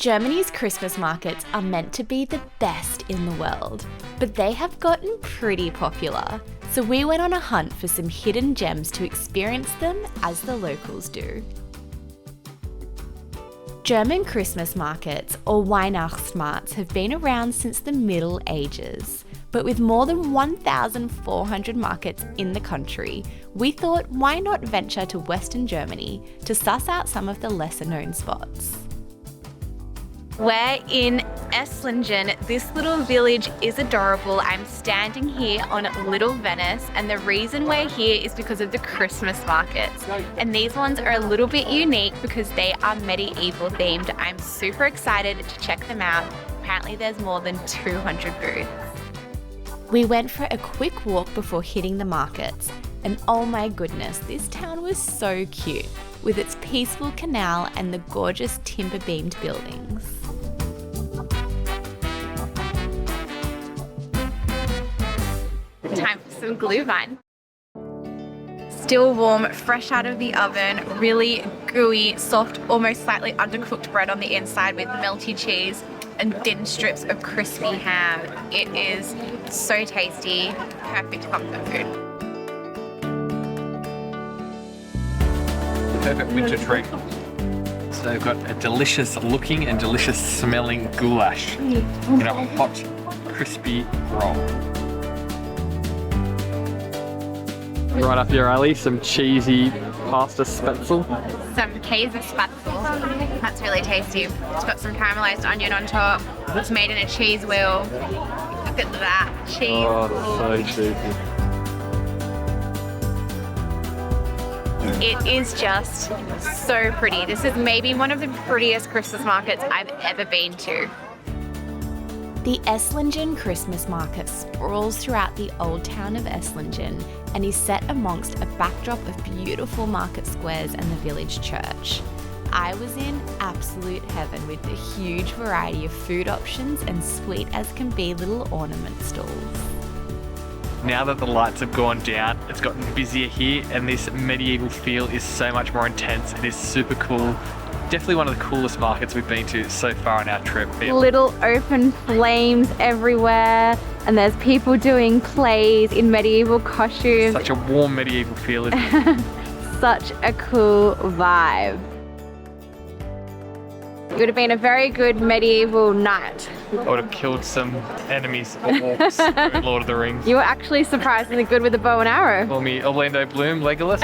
Germany's Christmas markets are meant to be the best in the world, but they have gotten pretty popular. So we went on a hunt for some hidden gems to experience them as the locals do. German Christmas markets, or Weihnachtsmarkts, have been around since the Middle Ages. But with more than 1,400 markets in the country, we thought why not venture to Western Germany to suss out some of the lesser known spots. We're in Esslingen. This little village is adorable. I'm standing here on Little Venice, and the reason we're here is because of the Christmas markets. And these ones are a little bit unique because they are medieval themed. I'm super excited to check them out. Apparently there's more than 200 booths. We went for a quick walk before hitting the markets, and oh my goodness, this town was so cute, with its peaceful canal and the gorgeous timber-beamed buildings. Time for some glühwein. Still warm, fresh out of the oven, really gooey, soft, almost slightly undercooked bread on the inside with melty cheese and thin strips of crispy ham. It is so tasty, perfect comfort food. Perfect winter treat. So they've got a delicious looking and delicious smelling goulash in a hot, crispy roll. Right up your alley, some cheesy pasta spetzel. Some Käse spatzel. That's really tasty. It's got some caramelized onion on top. It's made in a cheese wheel. Look at that cheese. Oh, so cheesy. It is just so pretty. This is maybe one of the prettiest Christmas markets I've ever been to. The Esslingen Christmas Market sprawls throughout the old town of Esslingen and is set amongst a backdrop of beautiful market squares and the village church. I was in absolute heaven with the huge variety of food options and sweet as can be little ornament stalls. Now that the lights have gone down, it's gotten busier here, and this medieval feel is so much more intense. It is super cool. Definitely one of the coolest markets we've been to so far on our trip. Little open flames everywhere, and there's people doing plays in medieval costumes. Such a warm medieval feel, isn't it? Such a cool vibe. It would have been a very good medieval night. I would have killed some enemies or orcs in Lord of the Rings. You were actually surprisingly good with a bow and arrow. Call me Orlando Bloom, Legolas.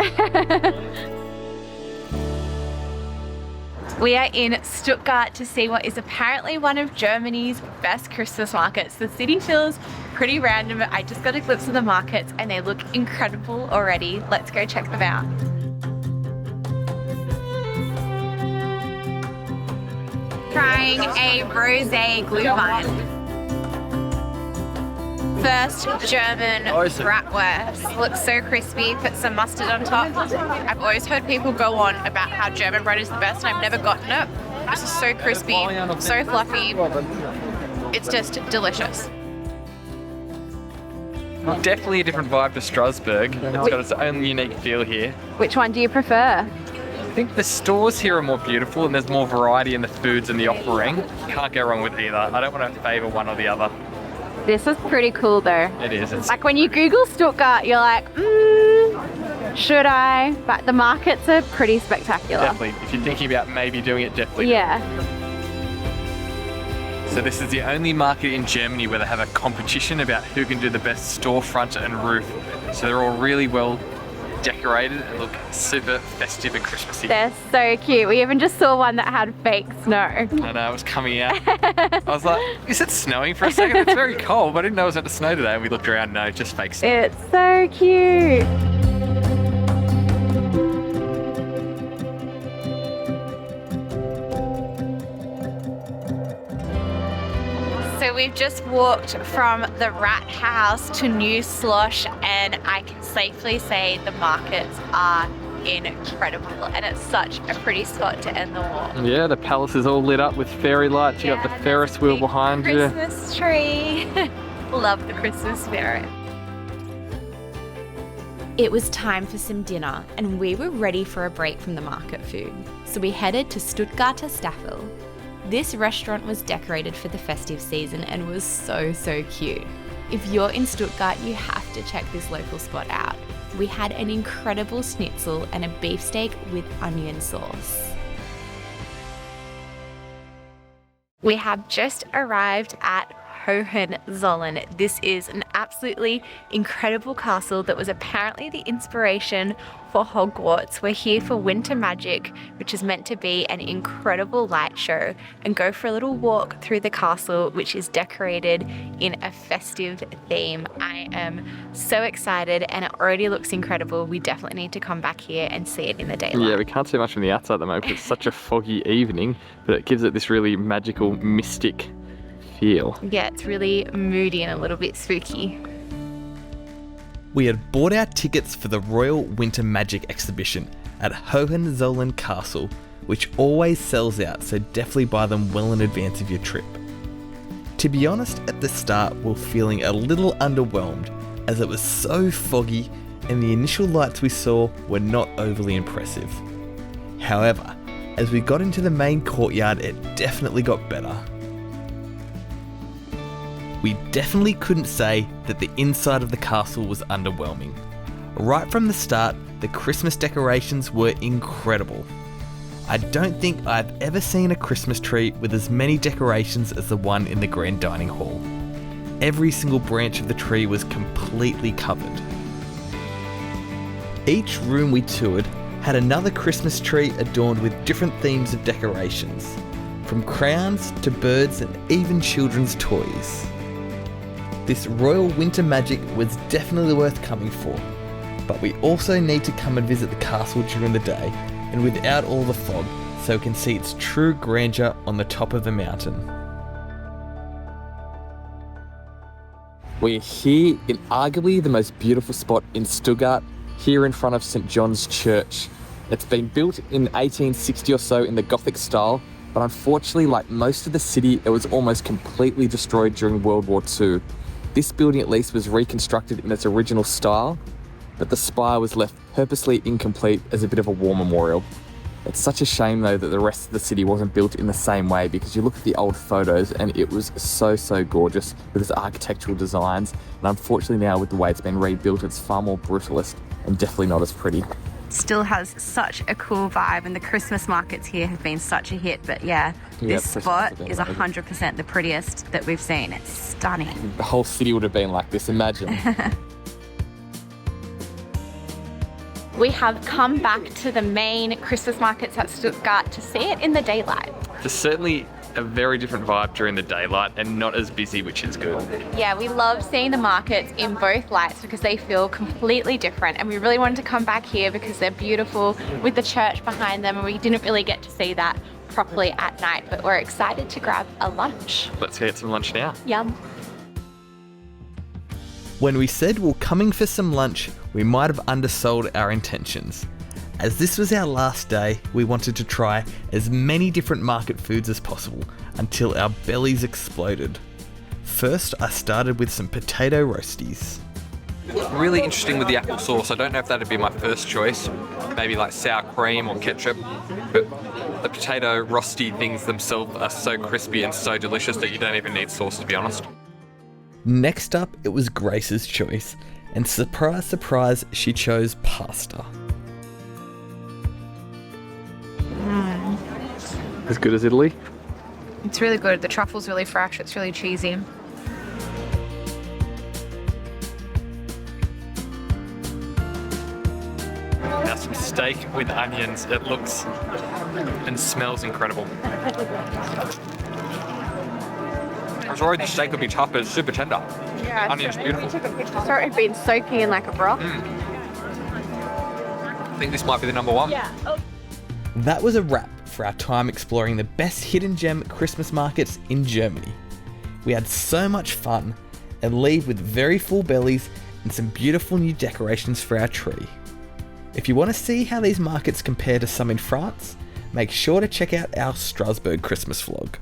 We are in Stuttgart to see what is apparently one of Germany's best Christmas markets. The city feels pretty random. I just got a glimpse of the markets and they look incredible already. Let's go check them out. Trying a rosé glühwein. First, German bratwurst. Looks so crispy, put some mustard on top. I've always heard people go on about how German bread is the best and I've never gotten it. This is so crispy, so fluffy. It's just delicious. Definitely a different vibe to Strasbourg. It's got its own unique feel here. Which one do you prefer? I think the stores here are more beautiful and there's more variety in the foods and the offering. Can't go wrong with either. I don't want to favour one or the other. This is pretty cool though. It is. It's like when you Google Stuttgart, you're like, should I? But the markets are pretty spectacular. definitely, if you're thinking about maybe doing it, definitely. Yeah. So this is the only market in Germany where they have a competition about who can do the best storefront and roof. So they're all really well decorated and look super festive and Christmassy. They're so cute. We even just saw one that had fake snow. I know, it was coming out. I was like, is it snowing for a second? It's very cold, but I didn't know it was meant to snow today. And we looked around, no, just fake snow. It's so cute. So we've just walked from the Rat House to New Schloss, and I can safely say the markets are incredible, and it's such a pretty spot to end the walk. Yeah, the palace is all lit up with fairy lights. You got the Ferris wheel behind you. Christmas tree. Love the Christmas spirit. It was time for some dinner, and we were ready for a break from the market food. So we headed to Stuttgarter Stäffele. This restaurant was decorated for the festive season and was so cute. If you're in Stuttgart, you have to check this local spot out. We had an incredible schnitzel and a beefsteak with onion sauce. We have just arrived at Hohenzollern. This is an absolutely incredible castle that was apparently the inspiration for Hogwarts. We're here for Winter Magic, which is meant to be an incredible light show, and go for a little walk through the castle, which is decorated in a festive theme. I am so excited and it already looks incredible. We definitely need to come back here and see it in the daylight. Yeah, we can't see much from the outside at the moment because it's such a foggy evening, but it gives it this really magical, mystic feel. Yeah, it's really moody and a little bit spooky. We had bought our tickets for the Royal Winter Magic exhibition at Hohenzollern Castle, which always sells out, so definitely buy them well in advance of your trip. To be honest, at the start we're feeling a little underwhelmed as it was so foggy and the initial lights we saw were not overly impressive. However, as we got into the main courtyard, it definitely got better. We definitely couldn't say that the inside of the castle was underwhelming. Right from the start, the Christmas decorations were incredible. I don't think I've ever seen a Christmas tree with as many decorations as the one in the Grand Dining Hall. Every single branch of the tree was completely covered. Each room we toured had another Christmas tree adorned with different themes of decorations, from crowns to birds and even children's toys. This Royal Winter Magic was definitely worth coming for, but we also need to come and visit the castle during the day and without all the fog, so we can see its true grandeur on the top of the mountain. We're here in arguably the most beautiful spot in Stuttgart, here in front of St. John's Church. It's been built in 1860 or so in the Gothic style, but unfortunately, like most of the city, it was almost completely destroyed during World War II. This building at least was reconstructed in its original style, but the spire was left purposely incomplete as a bit of a war memorial. It's such a shame though that the rest of the city wasn't built in the same way, because you look at the old photos and it was so gorgeous with its architectural designs, and unfortunately now with the way it's been rebuilt, it's far more brutalist and definitely not as pretty. Still has such a cool vibe, and the Christmas markets here have been such a hit, but yeah, this spot is 100% the prettiest that we've seen. It's stunning. The whole city would have been like this, imagine. We have come back to the main Christmas markets at Stuttgart to see it in the daylight. There's certainly a very different vibe during the daylight and not as busy, which is good. Yeah, we love seeing the markets in both lights because they feel completely different, and we really wanted to come back here because they're beautiful with the church behind them, and we didn't really get to see that properly at night, but we're excited to grab a lunch. Let's get some lunch now. Yum. When we said we're coming for some lunch, we might have undersold our intentions. As this was our last day, we wanted to try as many different market foods as possible until our bellies exploded. First, I started with some potato roasties. Really interesting with the apple sauce. I don't know if that'd be my first choice. Maybe like sour cream or ketchup. But the potato roasty things themselves are so crispy and so delicious that you don't even need sauce, to be honest. Next up, it was Grace's choice. And surprise, surprise, she chose pasta. As good as Italy? It's really good. The truffle's really fresh. It's really cheesy. Now some steak with onions. It looks and smells incredible. I was worried the steak would be tough, but it's super tender. Yeah, Onion's beautiful. So it's been soaking in like a broth. I think this might be the number one. Yeah. Oh. That was a wrap for our time exploring the best hidden gem Christmas markets in Germany. We had so much fun and leave with very full bellies and some beautiful new decorations for our tree. If you want to see how these markets compare to some in France, make sure to check out our Strasbourg Christmas vlog.